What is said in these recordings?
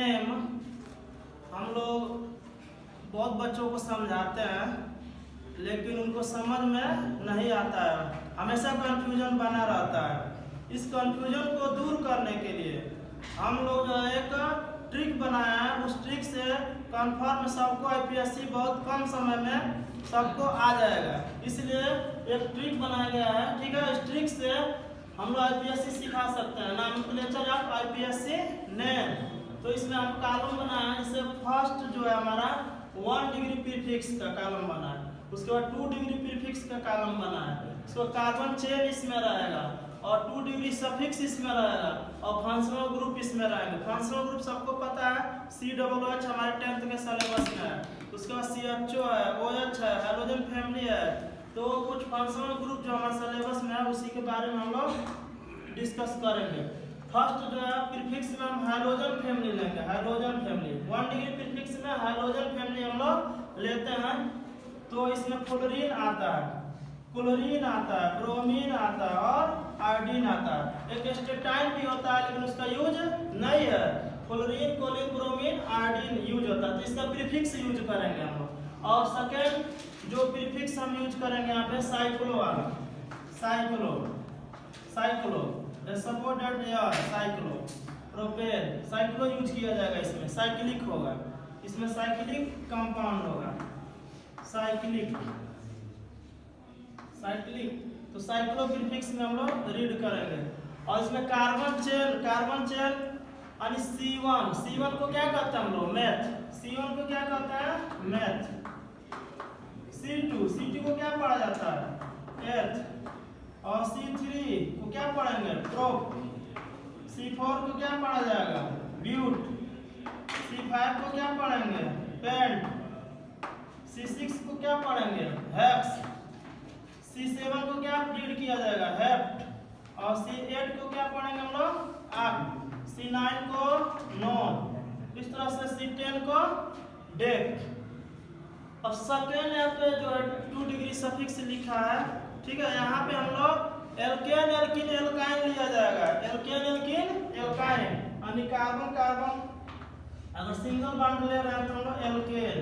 Name हम लोग बहुत बच्चों को समझाते हैं, लेकिन उनको समझ में नहीं आता है, हमेशा कंफ्यूजन बना रहता है। इस कंफ्यूजन को दूर करने के लिए हम लोग जो है एक ट्रिक बनाया है। उस ट्रिक से कंफर्म सबको आईपीएससी बहुत कम समय में सबको आ जाएगा, इसलिए एक ट्रिक बनाया गया है। ठीक है, इस ट्रिक से हम लोग आईपीएससी सिखा सकते हैं। Nomenclature of IPSC name. तो इसमें हम कॉलम बनाए हैं। जैसे फर्स्ट जो है हमारा 1 डिग्री प्रीफिक्स का कॉलम बना है, उसके बाद 2 डिग्री प्रीफिक्स का कॉलम बना है, उसको कार्बन चेन इसमें रहेगा और 2 डिग्री सफिक्स इसमें रहेगा और फंक्शनल ग्रुप इसमें रहेंगे। फंक्शनल ग्रुप सबको पता है, COOH हमारे 10th के सिलेबस में है। उसके बाद CHO है, OH है, हैलोजन फैमिली है। तो कुछ फंक्शनल ग्रुप जो हमारे सिलेबस में है उसी के बारे में हम लोग डिस्कस करेंगे। फर्स्ट जो है प्रीफिक्स में हम हैलोजन फैमिली लेंगे। हैलोजन फैमिली 1 डिग्री प्रीफिक्स में हैलोजन फैमिली हम लोग लेते हैं। तो इसमें फ्लोरीन आता है, क्लोरीन आता है, ब्रोमीन आता है और आयोडीन आता है। एक एस्टेटाइन भी होता है लेकिन उसका यूज नहीं है। Fluorine, chlorine, bromine, iodine use होता है, तो इसका प्रीफिक्स यूज करेंगे हम लोग। और सेकेंड जो प्रीफिक्स हम यूज करेंगे यहाँ पे साइक्लो वाला, cyclo, cyclo supported cyclo, propane, cyclo use किया जाएगा। इसमें साइक्लिक होगा, इसमें साइक्लिक कंपाउंड होगा, साइक्लिक, साइक्लिक। तो साइक्लो प्रीफिक्स में हम लोग रीड करेंगे। और इसमें कार्बन चेन, कार्बन चेन यानी C1 को क्या कहते हैं हम लोग? मैथ। C1 को क्या कहता है? मैथ। C2 को क्या पढ़ा जाता है? एथ। और C3 को क्या पढ़ेंगे? प्रोप। C4 को क्या पढ़ा जाएगा? ब्यूट। C5 को क्या पढ़ेंगे? पेंट। C6 को क्या पढ़ेंगे? हेक्स। C7 को क्या रीड किया जाएगा? हेप्ट। और C8 को क्या पढ़ेंगे हम लोग? आक्ट। C9 को नोन। इस तरह से C10 को डेक। अब सेकेंड यहाँ पे जो है 2 डिग्री सफिक्स लिखा है, ठीक है। यहाँ पे हम लोग एल्केन, एल्कीन, एल्काइन लिया जाएगा। एल्केन, एल्कीन, एल्काइन यानी कार्बन कार्बन अगर सिंगल बॉन्ड ले रहे हैं तो हम लोग एल्केन,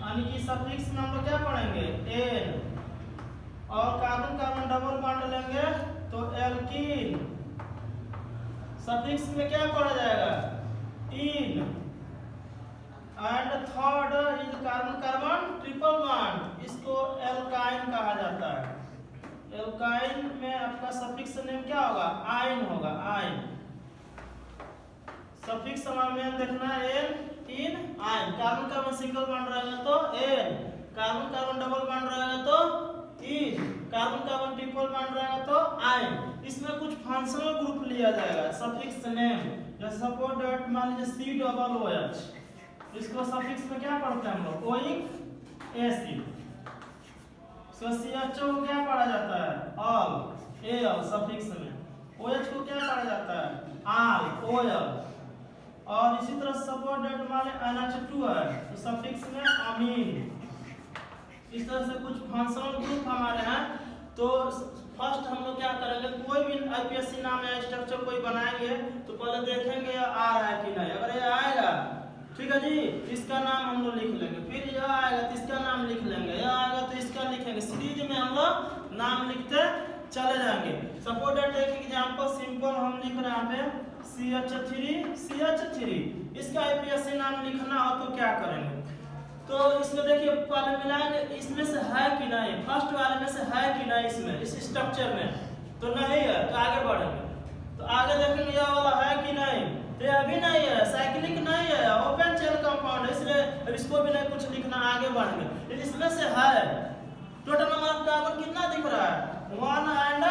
यानी कि सफिक्स में हम लोग क्या पढ़ेंगे? एन। और कार्बन कार्बन डबल बॉन्ड लेंगे तो एल्कीन। सफिक्स में क्या पढ़ा जाएगा? इन। And third is carbon carbon triple bond, इसको एल्काइन कहा जाता है। एल्काइन में आपका सफिक्स नेम क्या होगा? आइन होगा, आइन। सफिक्स हमें देखना है एन, इन, आइन। कार्बन कार्बन सिंगल बॉन्ड रहेगा तो ane, carbon carbon double bond रहेगा तो ene, carbon carbon triple bond रहेगा तो आइन। इसमें कुछ फंक्शनल ग्रुप लिया जाएगा सफिक्स नेम। जैसे सपोज दैट मान लीजिए COOH, इसको सफिक्स में क्या पढ़ते हैं हम लोग? Oic acid. सो CHO को क्या पढ़ा जाता है? ऑल, एल सफिक्स में। OH को क्या पढ़ा जाता है? आल, ओएल। और इसी तरह सपोज दैट मान लीजिए NH2 है तो सफिक्स में अमीन। इस तरह से कुछ फंक्शनल ग्रुप हमारे हैं। तो फर्स्ट हम लोग क्या करेंगे, कोई भी आईपीएससी नाम या स्ट्रक्चर कोई बनाएंगे तो पहले देखेंगे ये आ रहा है कि नहीं। अगर ये आएगा, ठीक है जी, इसका नाम हम लोग लिख लेंगे। फिर यह आएगा तो इसका नाम लिख लेंगे, यह आएगा तो इसका लिखेंगे। सीरीज में हम लोग नाम लिखते चले जाएंगे। सपोज दैट एक एग्जांपल सिंपल हम लिख रहे हैं यहाँ पे CH3। इसका आईपीएससी नाम लिखना हो तो क्या करेंगे? तो इसमें देखिए पहले मिलाएंगे, इसमें से है कि नहीं, फर्स्ट वाले में से है कि नहीं इसमें, इस स्ट्रक्चर में तो नहीं है तो आगे बढ़ेंगे। तो आगे देखेंगे यह वाला है कि नहीं, तो अभी नहीं है, साइक्लिक नहीं है, ओपन चेन कंपाउंड, इसलिए इसको भी नहीं कुछ लिखना, आगे बढ़ेंगे। लेकिन इसमें से है। टोटल नंबर ऑफ कार्बन कितना दिख रहा है? 1 एंड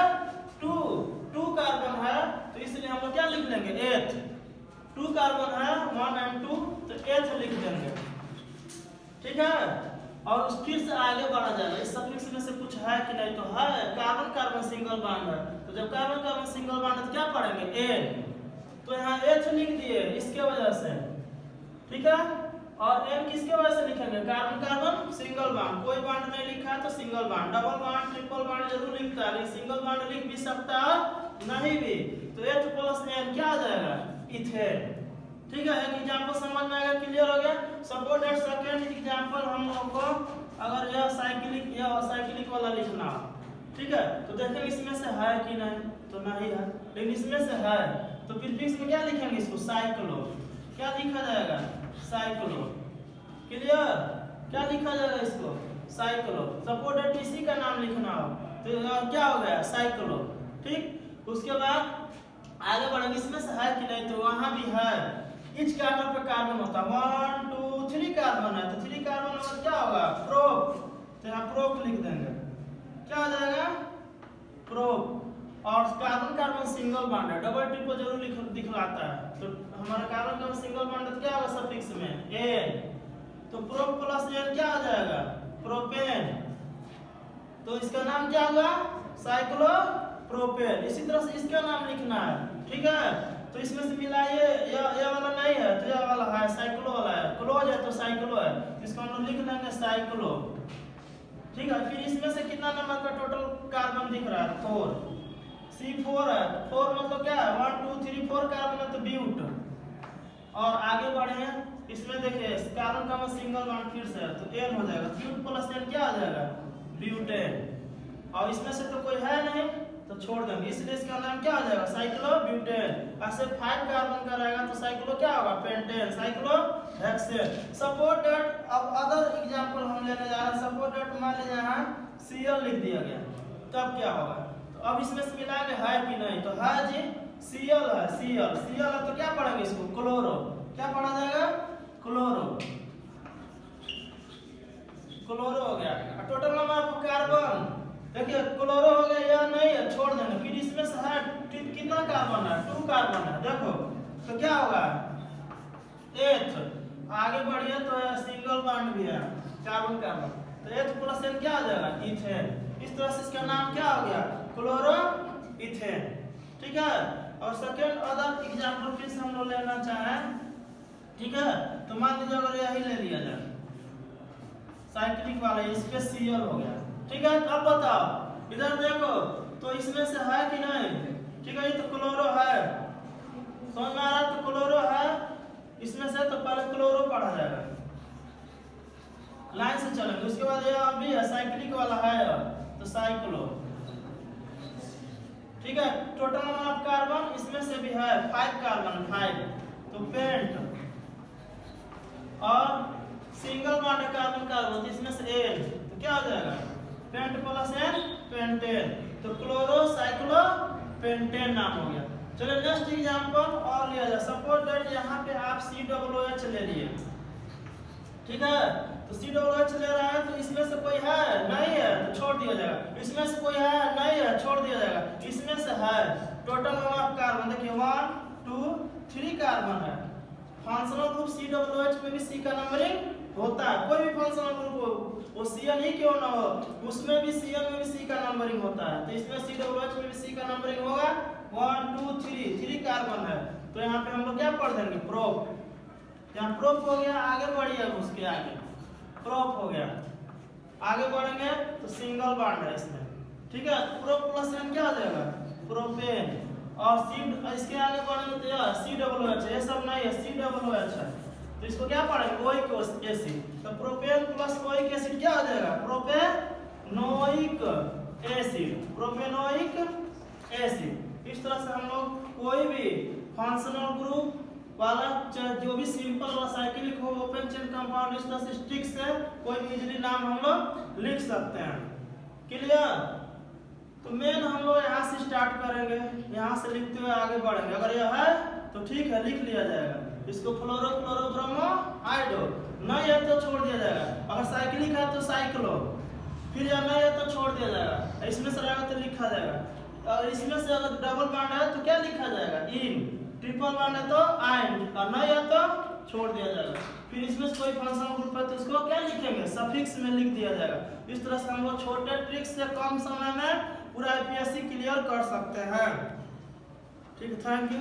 2 कार्बन है तो इसलिए हम लोग क्या लिख लेंगे? एथ। 2 कार्बन है, 1 एंड 2, तो एथ लिख देंगे, ठीक है। और फिर से आगे बढ़ा जाएगा। इस सफिक्स में से कुछ है कि नहीं, तो है। कार्बन कार्बन सिंगल बॉन्ड है, तो जब कार्बन कार्बन सिंगल बॉन्ड है तो क्या पढ़ेंगे? एन। तो यहाँ एथ लिख दिए इसके वजह से, ठीक है। और एन किसके वजह से लिखेंगे? Carbon carbon single bond. कोई बॉन्ड नहीं लिखा है तो single bond, double bond, triple bond जरूर लिखता है, लेकिन सिंगल बॉन्ड लिख भी सकता है, नहीं भी। तो एथ प्लस एन क्या आ जाएगा? इथेन, ठीक है, एक एग्जांपल समझ में आएगा, क्लियर हो गया। सपोज दैट सेकंड एग्जांपल हम लोग को अगर यह साइक्लिक वाला लिखना हो, ठीक है, तो देखेंगे इसमें से है कि नहीं, तो नहीं है, लेकिन इसमें से है, तो प्रीफिक्स में क्या लिखेंगे इसको, साइक्लो। क्या लिखा जाएगा, साइक्लो। क्लियर, क्या लिखा जाएगा इसको, साइक्लो। सपोज दैट इसी का नाम लिखना हो तो क्या हो गया, साइक्लो। ठीक, उसके बाद आगे बढ़ेंगे, इसमें से है कि नहीं, तो वहां भी है। इच कार्बन पे कार्बन होता है, 1 2 3 कार्बन है, तो 3 कार्बन और क्या होगा, प्रोप। तो यहाँ प्रोप लिख देंगे, क्या हो जाएगा, प्रोप। और कार्बन कार्बन सिंगल बॉन्ड है, डबल ट्रिपल जरूर दिखलाता है, तो हमारा कार्बन कार्बन सिंगल बॉन्ड है, तो क्या होगा सफिक्स में एन, तो प्रोप प्लस एन क्या हो जाएगा, प्रोपेन। तो इसका नाम क्या हुआ, साइक्लोप्रोपेन। इसी तरह से इसका नाम लिखना है, ठीक है। तो इसमें से मिला ये वाला नहीं है, तो ये वाला है, साइक्लो वाला है, क्लोज है तो साइक्लो है, इसको हम लोग लिख देंगे साइक्लो। ठीक है, फिर इसमें से कितना नंबर का टोटल कार्बन दिख रहा है, 4, C4 है, 4 मतलब क्या है, 1 2 3 4 कार्बन है, तो ब्यूट। और आगे बढ़े हैं, इसमें देखिए कार्बन का सिंगल बॉन्ड फिर से है, तो एन हो जाएगा, ब्यूट प्लस एन क्या हो जाएगा, ब्यूटेन। और इसमें से तो कोई है नहीं, तो छोड़ देंगे, इसलिए इसका नाम क्या हो जाएगा, साइक्लोब्यूटेन। ऐसे 5 कार्बन का रहेगा तो साइक्लो क्या होगा, पेंटेन, साइक्लोहेक्सेन। सपोज दैट, अब अदर एग्जांपल हम लेने जा रहे हैं। सपोज दैट मान लीजिए यहाँ Cl लिख दिया गया, तब क्या होगा, तो अब इसमें से मिलाएंगे है कि नहीं, तो है जी, Cl है, Cl है, तो क्या पढ़ेंगे इसको, क्लोरो। क्या पढ़ा जाएगा, क्लोरो, क्लोरो हो गया। टोटल नंबर ऑफ कार्बन देखिए, क्लोरो हो गया या नहीं है, छोड़ देंगे। फिर इसमें से है कितना कार्बन है, 2 कार्बन है, देखो, तो क्या होगा, 8। आगे बढ़िए तो सिंगल बॉन्ड भी है, कार्बन कार्बन, तो 8 प्लस एन क्या हो जाएगा, इथेन। इस तरह से इसका नाम क्या हो गया, क्लोरो इथेन। ठीक है, और सेकेंड अदर एग्जांपल फिर से हम लोग लेना चाहें, ठीक है, तो मान लीजिए अगर यही ले लिया जाए साइक्लिक वाला, इस पे Cl हो गया, ठीक है। अब बताओ, इधर देखो, तो इसमें से है कि नहीं, ठीक है, ये तो क्लोरो है, समझ में आ रहा है, तो क्लोरो है इसमें से, तो पहले क्लोरो पढ़ा जाएगा, लाइन से चलेंगे। उसके बाद ये भी है, साइक्लिक वाला है, तो साइक्लो। ठीक है, टोटल नंबर ऑफ कार्बन इसमें से भी है 5 कार्बन, 5, तो पेंट। और सिंगल बॉन्ड कार्बन कार्बन, तो इसमें से एन, तो क्या हो जाएगा, पेंट प्लस एन, पेंटेन, तो क्लोरो साइक्लो पेंटेन नाम हो गया। चलो नेक्स्ट एग्जांपल और लिया जाए। सपोज दैट यहाँ पे आप COOH ले लिए, ठीक है, तो COOH ले रहा है, तो इसमें से कोई है नहीं है, तो छोड़ दिया जाएगा। इसमें से कोई है नहीं है, छोड़ दिया जाएगा। इसमें से है, टोटल नंबर ऑफ कार्बन देखिए 1 2 3 कार्बन है। फंक्शनल ग्रुप COOH में भी C का नंबरिंग होता है, कोई भी फंक्शनल ग्रुप हो, वो Cn ही क्यों ना हो, उसमें भी Cn में भी C का नंबरिंग होता है, तो इसमें COOH में भी C का नंबरिंग होगा। 1 2 3 कार्बन है, तो यहाँ पे हम लोग क्या पढ़ देंगे, प्रोप। यहाँ प्रोप हो गया, आगे बढ़िए, उसके आगे प्रोप हो गया। आगे बढ़ेंगे तो सिंगल बॉन्ड है इसमें, ठीक है, प्रोप प्लस एन क्या हो जाएगा, प्रोपेन। और इसके आगे बढ़ेंगे तो यह COOH, ये सब नहीं है, COOH है, तो इसको क्या पढ़ेंगे, ओइक एसिड, तो प्रोपेन प्लस ओइक एसिड क्या हो जाएगा, प्रोपेनोइक एसिड, प्रोपेनोइक एसिड। इस तरह से हम लोग कोई भी फंक्शनल ग्रुप वाला जो भी सिंपल वाला साइक्लिक हो, ओपन चेन कंपाउंड, इस तरह से स्टिक से कोई भी इजीली नाम हम लोग लिख सकते हैं। क्लियर, तो मेन हम लोग यहाँ से स्टार्ट करेंगे, यहाँ से लिखते हुए आगे बढ़ेंगे। अगर यह है तो ठीक है, लिख लिया जाएगा, इसको फ्लोरो क्लोरो ब्रोमो आइडो, नहीं है तो छोड़ दिया जाएगा। अगर साइक्लिक है तो साइक्लो, फिर या नहीं है तो छोड़ दिया जाएगा। इसमें से रहेगा तो लिखा जाएगा। और इसमें से अगर डबल बॉन्ड है तो क्या लिखा जाएगा, इन, ट्रिपल बॉन्ड है तो आइन, और नहीं है तो छोड़ दिया जाएगा। फिर इसमें से कोई फंक्शनल ग्रुप है तो इसको क्या लिखेंगे, सफिक्स में लिख दिया जाएगा। इस तरह से हम लोग छोटे ट्रिक्स से कम समय में पूरा APSC क्लियर कर सकते हैं। ठीक, थैंक यू।